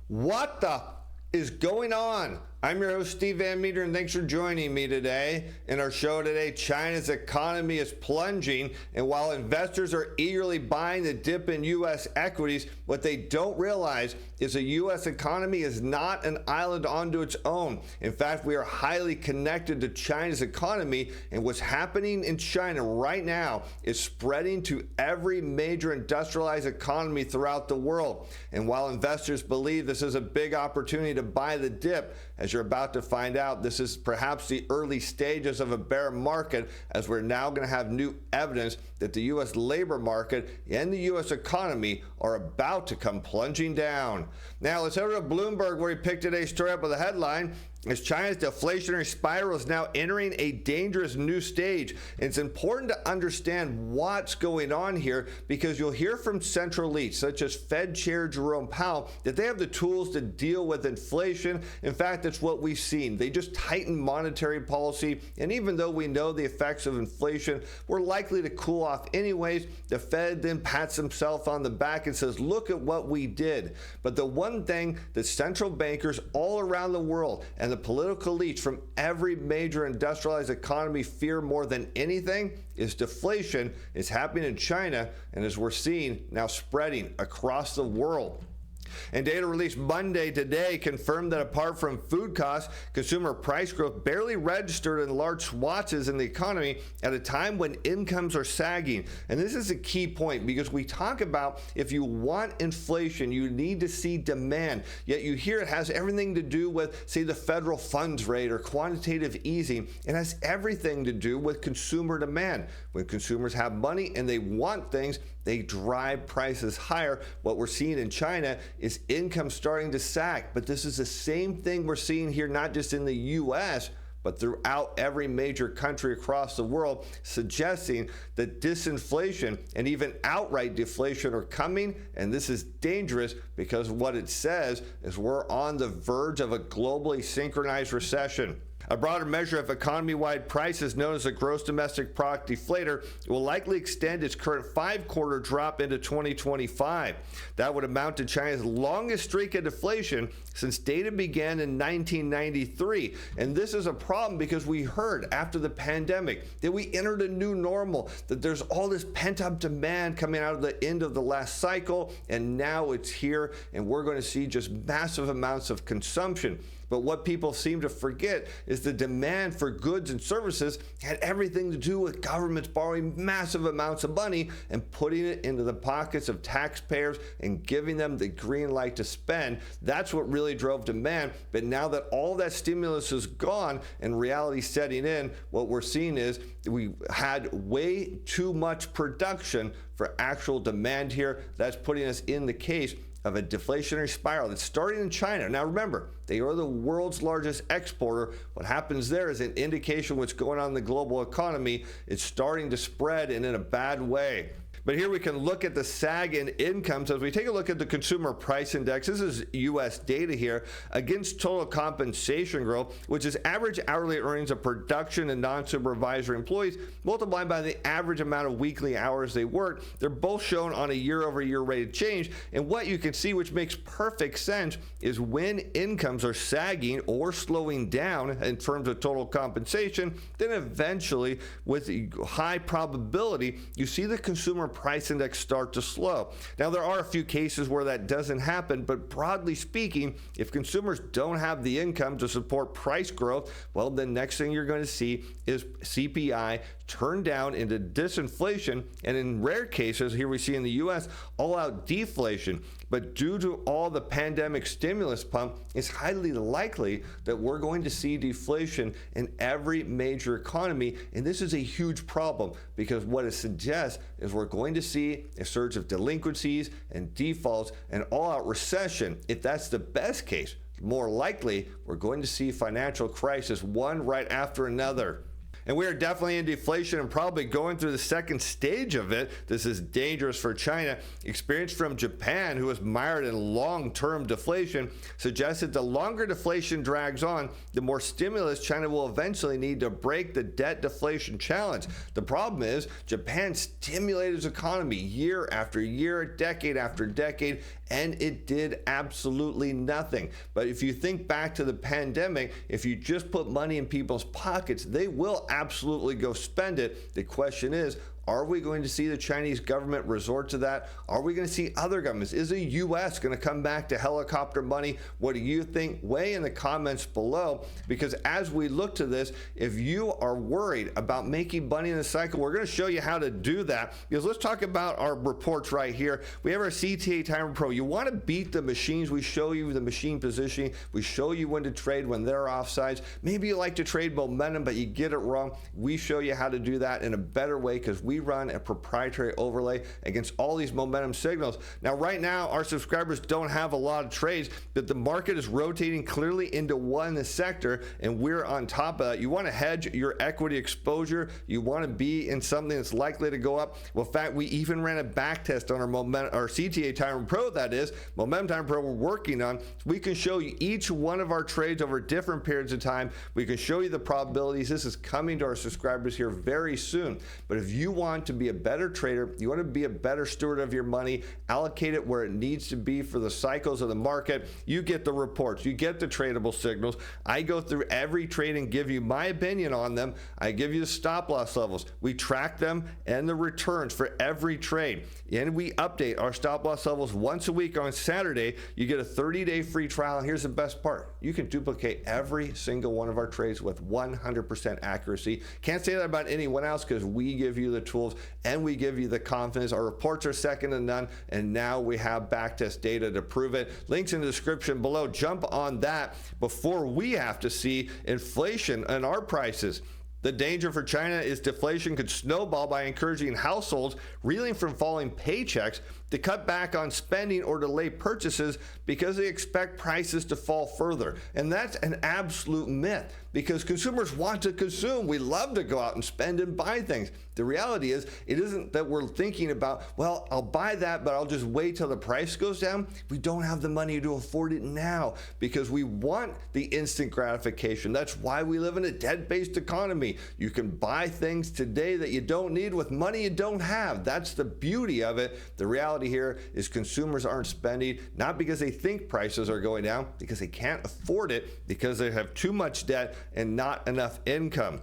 What the is going on? I'm your host, Steve Van Metre, and thanks for joining me today. In our show today, China's economy is plunging, and while investors are eagerly buying the dip in U.S. equities, what they don't realize is the U.S. economy is not an island unto its own. In fact, we are highly connected to China's economy, and what's happening in China right now is spreading to every major industrialized economy throughout the world. And while investors believe this is a big opportunity to buy the dip, as you're about to find out, this is perhaps the early stages of a bear market, as we're now going to have new evidence that the U.S. labor market and the U.S. economy are about to come plunging down. Now let's head over to Bloomberg, where he picked today's story up with a headline: as China's deflationary spiral is now entering a dangerous new stage. And it's important to understand what's going on here, because you'll hear from central elites such as Fed Chair Jerome Powell that they have the tools to deal with inflation. In fact, that's what we've seen. They just tightened monetary policy, and even though we know the effects of inflation were likely to cool off anyways, the Fed then pats himself on the back and says, look at what we did. But the one thing that central bankers all around the world and the political elites from every major industrialized economy fear more than anything is deflation is happening in China, and as we're seeing now spreading across the world. And data released Monday today confirmed that apart from food costs, consumer price growth barely registered in large swaths in the economy at a time when incomes are sagging. And this is a key point, because we talk about if you want inflation, you need to see demand. Yet you hear it has everything to do with, say, the federal funds rate or quantitative easing. It has everything to do with consumer demand. When consumers have money and they want things, they drive prices higher. What we're seeing in China is income starting to sag. But this is the same thing we're seeing here, not just in the U.S., but throughout every major country across the world, suggesting that disinflation and even outright deflation are coming. And this is dangerous, because what it says is we're on the verge of a globally synchronized recession. A broader measure of economy-wide prices, known as the gross domestic product deflator, will likely extend its current 5-quarter drop into 2025. That would amount to China's longest streak of deflation since data began in 1993. And this is a problem because we heard after the pandemic that we entered a new normal, that there's all this pent-up demand coming out of the end of the last cycle, and now it's here, and we're going to see just massive amounts of consumption. But what people seem to forget is the demand for goods and services had everything to do with governments borrowing massive amounts of money and putting it into the pockets of taxpayers and giving them the green light to spend. That's what really drove demand. But now that all that stimulus is gone and reality setting in, what we're seeing is we had way too much production for actual demand here. That's putting us in the case of a deflationary spiral that's starting in China. Now remember, they are the world's largest exporter. What happens there is an indication of what's going on in the global economy. It's starting to spread, and in a bad way. But here we can look at the sag in incomes as we take a look at the consumer price index. This is U.S. data here against total compensation growth, which is average hourly earnings of production and non-supervisory employees multiplied by the average amount of weekly hours they work. They're both shown on a year-over-year rate of change. And what you can see, which makes perfect sense, is when incomes are sagging or slowing down in terms of total compensation, then eventually, with high probability, you see the consumer price index start to slow. Now, there are a few cases where that doesn't happen, but broadly speaking, if consumers don't have the income to support price growth, well, the next thing you're going to see is CPI turn down into disinflation, and in rare cases, here we see in the U.S., all-out deflation. But due to all the pandemic stimulus pump, it's highly likely that we're going to see deflation in every major economy, and this is a huge problem, because what it suggests is we're going to see a surge of delinquencies and defaults and all-out recession. If that's the best case, more likely we're going to see financial crisis, one right after another. And we are definitely in deflation and probably going through the second stage of it. This is dangerous for China. Experience from Japan, who is mired in long-term deflation, suggests that the longer deflation drags on, the more stimulus China will eventually need to break the debt deflation challenge. The problem is Japan stimulated its economy year after year, decade after decade. and it did absolutely nothing. But if you think back to the pandemic, if you just put money in people's pockets, they will absolutely go spend it. The question is, are we going to see the Chinese government resort to that? Are we going to see other governments? Is the U.S. going to come back to helicopter money? What do you think? Weigh in the comments below, because as we look to this, if you are worried about making money in the cycle, we're going to show you how to do that. Because let's talk about our reports right here. We have our CTA Timer Pro. You want to beat the machines. We show you the machine positioning. We show you when to trade when they're offsides. Maybe you like to trade momentum, but you get it wrong. We show you how to do that in a better way, because we run a proprietary overlay against all these momentum signals. Now, right now, our subscribers don't have a lot of trades, but the market is rotating clearly into one sector, and we're on top of that. You want to hedge your equity exposure. You want to be in something that's likely to go up. Well, in fact, we even ran a back test on our CTA Timer Pro, that is, Momentum Timer Pro we're working on. We can show you each one of our trades over different periods of time. We can show you the probabilities. This is coming to our subscribers here very soon. But if you want to be a better trader, you want to be a better steward of your money, allocate it where it needs to be for the cycles of the market, you get the reports, you get the tradable signals. I go through every trade and give you my opinion on them. I give you the stop loss levels. We track them and the returns for every trade. And we update our stop loss levels once a week on Saturday. You get a 30-day free trial. And here's the best part. You can duplicate every single one of our trades with 100% accuracy. Can't say that about anyone else, because we give you the tools and we give you the confidence. Our reports are second to none, and now we have backtest data to prove it. Links in the description below. Jump on that before we have to see inflation in our prices. The danger for China is deflation could snowball by encouraging households reeling from falling paychecks to cut back on spending or delay purchases because they expect prices to fall further. And that's an absolute myth, because consumers want to consume. We love to go out and spend and buy things. The reality is, it isn't that we're thinking about, well, I'll buy that, but I'll just wait till the price goes down. We don't have the money to afford it now, because we want the instant gratification. That's why we live in a debt-based economy. You can buy things today that you don't need with money you don't have. That's the beauty of it. The reality here is consumers aren't spending, not because they think prices are going down, because they can't afford it, because they have too much debt and not enough income.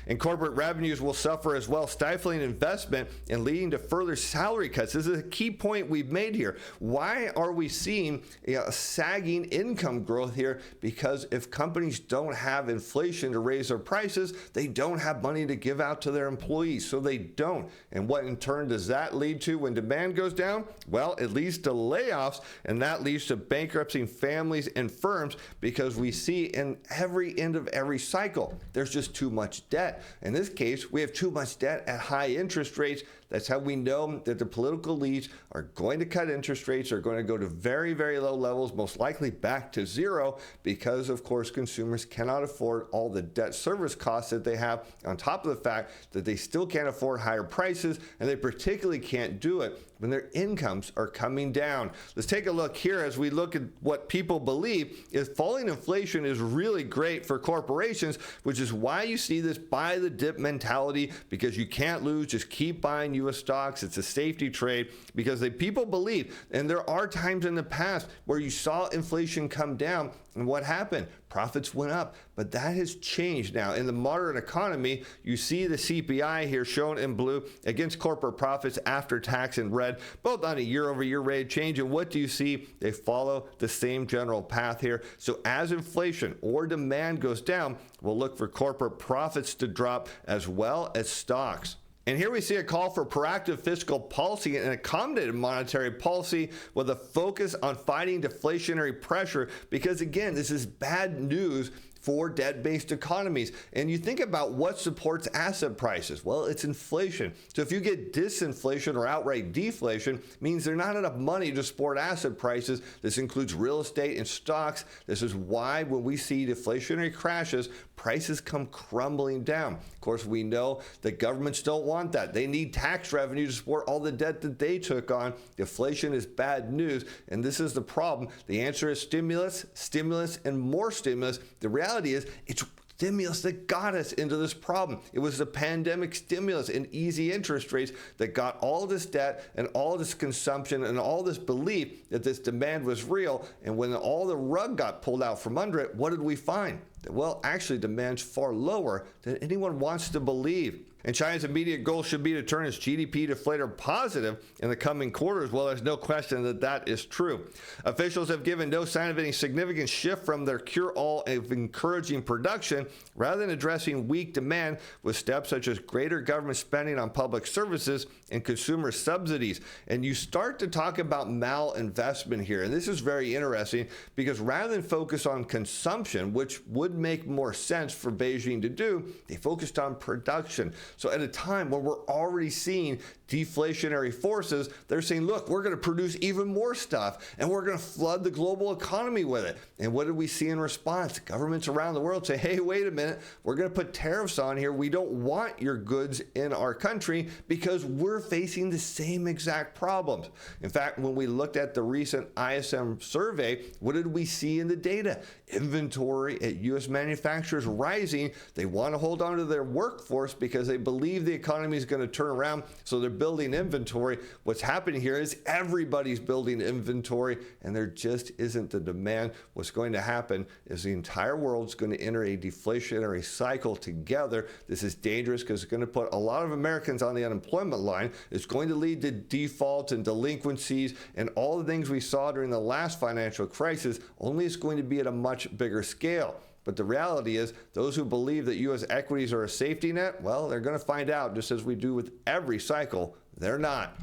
And corporate revenues will suffer as well, stifling investment and leading to further salary cuts. This is a key point we've made here. Why are we seeing a sagging income growth here? Because if companies don't have inflation to raise their prices, they don't have money to give out to their employees, so they don't. And what in turn does that lead to when demand goes down? Well, it leads to layoffs, and that leads to bankrupting families and firms, because we see in every end of every cycle, there's just too much debt. In this case, we have too much debt at high interest rates. That's how we know that the political leads are going to cut interest rates, are going to go to very, very low levels, most likely back to zero, because, of course, consumers cannot afford all the debt service costs that they have, on top of the fact that they still can't afford higher prices, and they particularly can't do it when their incomes are coming down. Let's take a look here as we look at what people believe is falling inflation is really great for corporations, which is why you see this buy the dip mentality, because you can't lose, just keep buying U.S. stocks. It's a safety trade, because people believe, and there are times in the past where you saw inflation come down, and what happened? Profits went up, but that has changed now. In the modern economy, you see the CPI here shown in blue against corporate profits after tax in red, both on a year-over-year rate of change. And what do you see? They follow the same general path here. So as inflation or demand goes down, we'll look for corporate profits to drop as well as stocks. And here we see a call for proactive fiscal policy and accommodative monetary policy with a focus on fighting deflationary pressure, because again, this is bad news for debt-based economies. And you think about what supports asset prices. Well, it's inflation. So if you get disinflation or outright deflation, it means there's not enough money to support asset prices. This includes real estate and stocks. This is why when we see deflationary crashes, prices come crumbling down. Of course, we know that governments don't want that. They need tax revenue to support all the debt that they took on. Deflation is bad news, and this is the problem. The answer is stimulus, stimulus, and more stimulus. The reality is it's stimulus that got us into this problem. It was the pandemic stimulus and easy interest rates that got all this debt and all this consumption and all this belief that this demand was real. And when all the rug got pulled out from under it, what did we find? Well, actually, demand's far lower than anyone wants to believe. And China's immediate goal should be to turn its GDP deflator positive in the coming quarters. Well, there's no question that that is true. Officials have given no sign of any significant shift from their cure-all of encouraging production, rather than addressing weak demand with steps such as greater government spending on public services and consumer subsidies. And you start to talk about malinvestment here. And this is very interesting because rather than focus on consumption, which would make more sense for Beijing to do, they focused on production. So at a time when we're already seeing deflationary forces, they're saying, look, we're going to produce even more stuff and we're going to flood the global economy with it. And what did we see in response? Governments around the world say, hey, wait a minute, we're going to put tariffs on here. We don't want your goods in our country because we're facing the same exact problems. In fact, when we looked at the recent ISM survey, what did we see in the data? Inventory at U.S. manufacturers rising. They want to hold on to their workforce because they believe the economy is going to turn around, so they're building inventory. What's happening here is everybody's building inventory, and there just isn't the demand. What's going to happen is the entire world's going to enter a deflationary cycle together. This is dangerous because it's going to put a lot of Americans on the unemployment line. It's going to lead to defaults and delinquencies and all the things we saw during the last financial crisis, only it's going to be at a much bigger scale. But the reality is, those who believe that U.S. equities are a safety net, well, they're going to find out, just as we do with every cycle, they're not.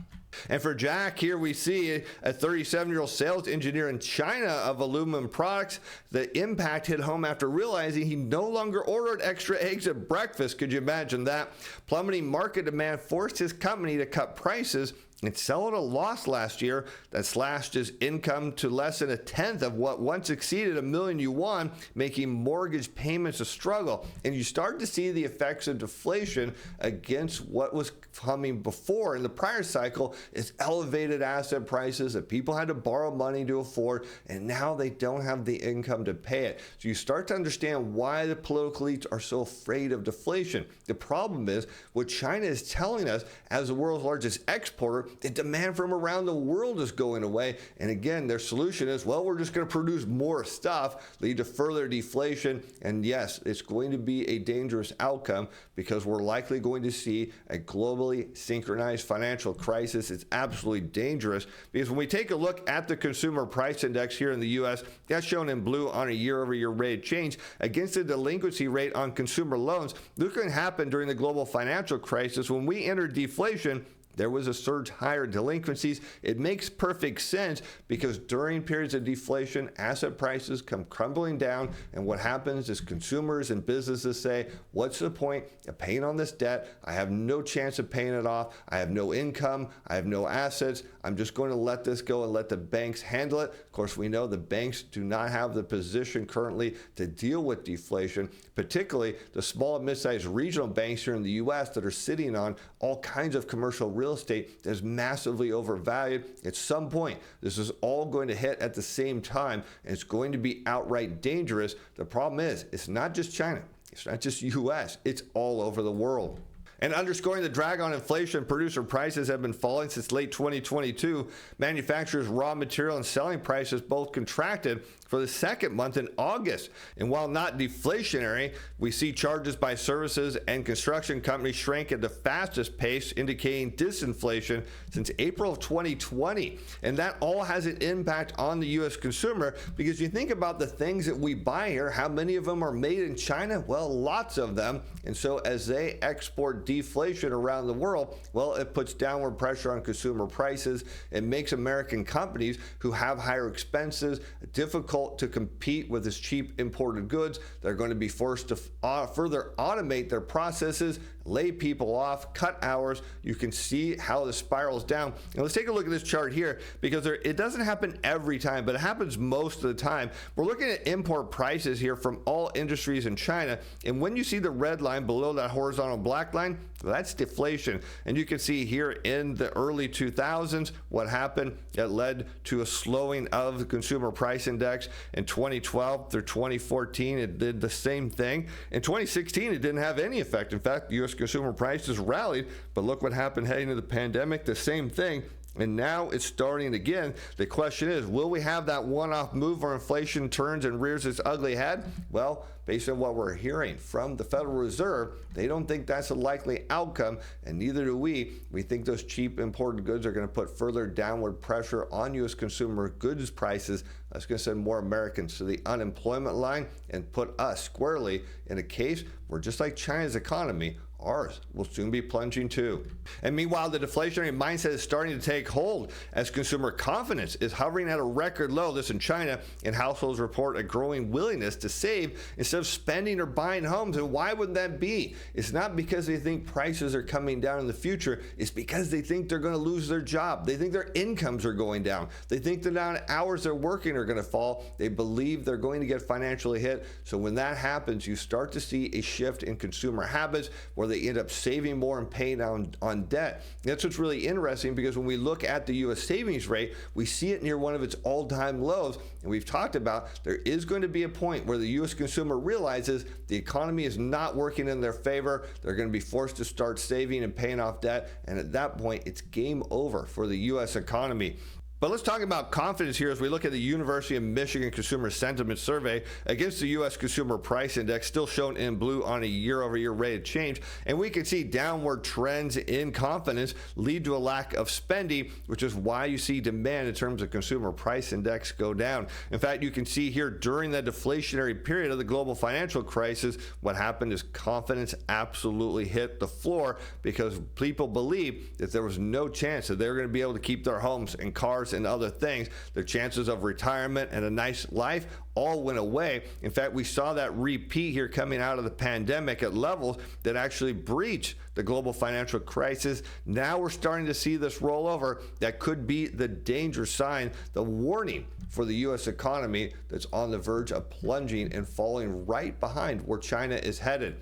And for Jack, here we see a 37-year-old sales engineer in China of aluminum products. The impact hit home after realizing he no longer ordered extra eggs at breakfast. Could you imagine that? Plummeting market demand forced his company to cut prices and sell at a loss last year that slashed his income to less than a tenth of what once exceeded $1,000,000 yuan, making mortgage payments a struggle. And you start to see the effects of deflation against what was coming before in the prior cycle is elevated asset prices that people had to borrow money to afford, and now they don't have the income to pay it. So you start to understand why the political elites are so afraid of deflation. The problem is what China is telling us as the world's largest exporter, the demand from around the world is going away. And again, their solution is, well, we're just going to produce more stuff, lead to further deflation. And yes, it's going to be a dangerous outcome because we're likely going to see a globally synchronized financial crisis. It's absolutely dangerous because when we take a look at the consumer price index here in the U.S., that's shown in blue on a year-over-year rate of change against the delinquency rate on consumer loans. Look what happened during the global financial crisis. When we entered deflation, there was a surge higher delinquencies. It makes perfect sense because during periods of deflation, asset prices come crumbling down. And what happens is consumers and businesses say, what's the point of paying on this debt? I have no chance of paying it off. I have no income. I have no assets. I'm just going to let this go and let the banks handle it. Of course, we know the banks do not have the position currently to deal with deflation, particularly the small and mid-sized regional banks here in the U.S. that are sitting on all kinds of commercial real estate that is massively overvalued. At some point, this is all going to hit at the same time, and it's going to be outright dangerous. The problem is, it's not just China. It's not just U.S. It's all over the world. And underscoring the drag on inflation, producer prices have been falling since late 2022. Manufacturers' raw material and selling prices both contracted for the second month in August. And while not deflationary, we see charges by services and construction companies shrink at the fastest pace, indicating disinflation since April of 2020. And that all has an impact on the U.S. consumer because you think about the things that we buy here, how many of them are made in China? Well, lots of them. And so as they export deflation around the world, well, it puts downward pressure on consumer prices. It makes American companies who have higher expenses difficult to compete with this cheap imported goods. They're going to be forced to further automate their processes. lay people off, cut hours. You can see how the spirals down. And let's take a look at this chart here, because it doesn't happen every time, but it happens most of the time. We're looking at import prices here from all industries in China, and when you see the red line below that horizontal black line, that's deflation. And you can see here in the early 2000s what happened. It led to a slowing of the consumer price index. In 2012 through 2014, it did the same thing. In 2016, it didn't have any effect. In fact, U.S. consumer prices rallied, but look what happened heading into the pandemic, the same thing. And now it's starting again. The question is, will we have that one-off move where inflation turns and rears its ugly head? Well, based on what we're hearing from the Federal Reserve, they don't think that's a likely outcome, and neither do we. We think those cheap imported goods are going to put further downward pressure on U.S. consumer goods prices. That's going to send more Americans to the unemployment line and put us squarely in a case where, just like China's economy, ours will soon be plunging too. And meanwhile, the deflationary mindset is starting to take hold as consumer confidence is hovering at a record low. This in China, and households report a growing willingness to save instead of spending or buying homes. And why would that be? It's not because they think prices are coming down in the future. It's because they think they're going to lose their job. They think their incomes are going down. They think the amount of hours they're working are going to fall. They believe they're going to get financially hit. So when that happens, you start to see a shift in consumer habits where they end up saving more and paying down on debt. That's what's really interesting, because when we look at the U.S. savings rate, we see it near one of its all-time lows. And we've talked about there is going to be a point where the U.S. consumer realizes the economy is not working in their favor. They're going to be forced to start saving and paying off debt. And at that point, it's game over for the U.S. economy. But let's talk about confidence here as we look at the University of Michigan Consumer Sentiment Survey against the U.S. Consumer Price Index, still shown in blue on a year-over-year rate of change. And we can see downward trends in confidence lead to a lack of spending, which is why you see demand in terms of consumer price index go down. In fact, you can see here during the deflationary period of the global financial crisis, what happened is confidence absolutely hit the floor, because people believed that there was no chance that they were going to be able to keep their homes and cars and other things. Their chances of retirement and a nice life all went away. In fact, we saw that repeat here coming out of the pandemic at levels that actually breached the global financial crisis. Now we're starting to see this rollover that could be the danger sign, the warning for the U.S. economy that's on the verge of plunging and falling right behind where China is headed.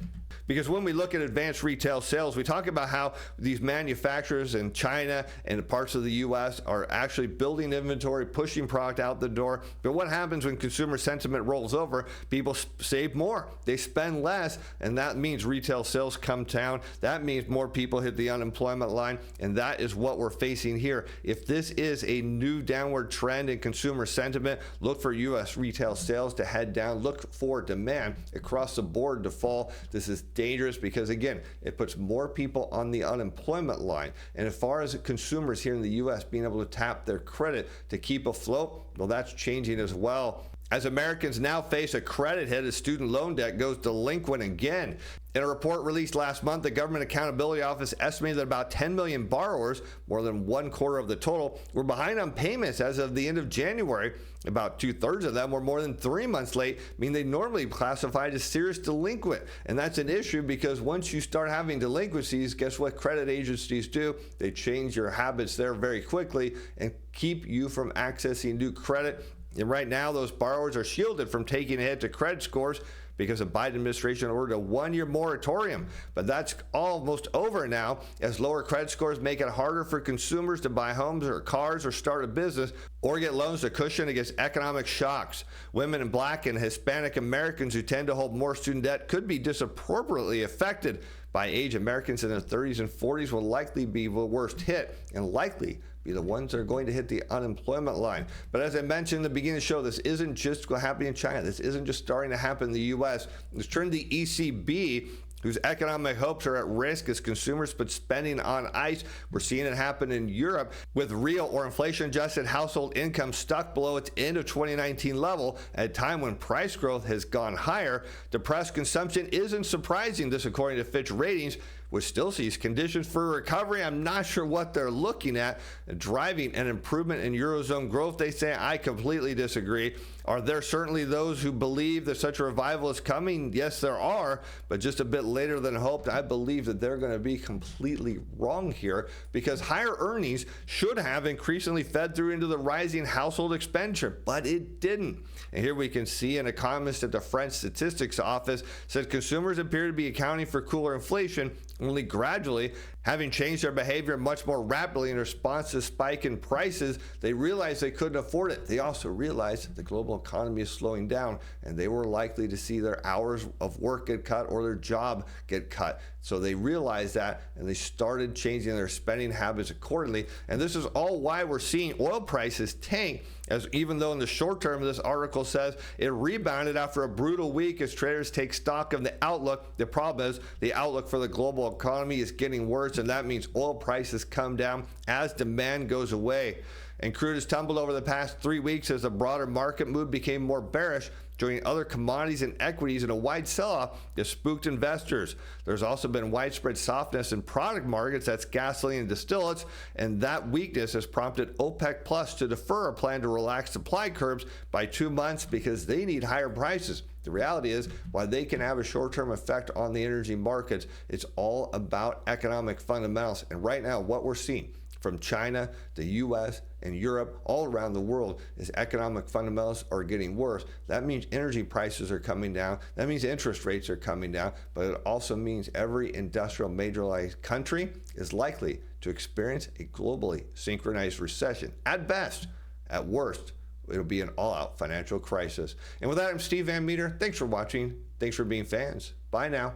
Because when we look at advanced retail sales, we talk about how these manufacturers in China and parts of the U.S. are actually building inventory, pushing product out the door. But what happens when consumer sentiment rolls over? People save more, they spend less, and that means retail sales come down. That means more people hit the unemployment line, and that is what we're facing here. If this is a new downward trend in consumer sentiment, look for U.S. retail sales to head down. Look for demand across the board to fall. This is dangerous because, again, it puts more people on the unemployment line. And as far as consumers here in the U.S. being able to tap their credit to keep afloat, well, that's changing as well, as Americans now face a credit hit as student loan debt goes delinquent again. In a report released last month, the Government Accountability Office estimated that about 10 million borrowers, more than 1/4 of the total, were behind on payments as of the end of January. About 2/3 of them were more than 3 months late, meaning they normally classified as serious delinquent. And that's an issue because once you start having delinquencies, guess what credit agencies do? They change your habits there very quickly and keep you from accessing new credit. And right now, those borrowers are shielded from taking a hit to credit scores because the Biden administration ordered a 1-year moratorium. But that's almost over now, as lower credit scores make it harder for consumers to buy homes or cars or start a business or get loans to cushion against economic shocks. Women and Black and Hispanic Americans who tend to hold more student debt could be disproportionately affected. By age, Americans in their 30s and 40s will likely be the worst hit and likely be the ones that are going to hit the unemployment line. But as I mentioned in the beginning of the show, this isn't just happening in China. This isn't just starting to happen in the U.S. It's turned the ECB, whose economic hopes are at risk as consumers put spending on ice. We're seeing it happen in Europe with real or inflation-adjusted household income stuck below its end of 2019 level at a time when price growth has gone higher. Depressed consumption isn't surprising, this according to Fitch Ratings, which still sees conditions for recovery. I'm not sure what they're looking at driving an improvement in Eurozone growth. They say I completely disagree. Are there certainly those who believe that such a revival is coming? Yes, there are, but just a bit later than hoped. I believe that they're going to be completely wrong here because higher earnings should have increasingly fed through into the rising household expenditure, but it didn't. And here we can see an economist at the French Statistics Office said consumers appear to be accounting for cooler inflation only gradually, having changed their behavior much more rapidly in response to the spike in prices. They realized they couldn't afford it. They also realized the global economy is slowing down, and they were likely to see their hours of work get cut or their job get cut. So they realized that, and they started changing their spending habits accordingly. And this is all why we're seeing oil prices tank, as even though in the short term, this article says it rebounded after a brutal week as traders take stock of the outlook. The problem is the outlook for the global economy is getting worse, and that means oil prices come down as demand goes away. And crude has tumbled over the past 3 weeks as the broader market mood became more bearish, joining other commodities and equities in a wide sell-off that spooked investors. There's also been widespread softness in product markets, that's gasoline and distillates, and that weakness has prompted OPEC Plus to defer a plan to relax supply curbs by 2 months because they need higher prices. The reality is, while they can have a short-term effect on the energy markets, it's all about economic fundamentals. And right now, what we're seeing from China, the U.S., and Europe, all around the world, is economic fundamentals are getting worse. That means energy prices are coming down. That means interest rates are coming down. But it also means every industrial majorized country is likely to experience a globally synchronized recession. At best, at worst, it'll be an all-out financial crisis. And with that, I'm Steve Van Metre. Thanks for watching. Thanks for being fans. Bye now.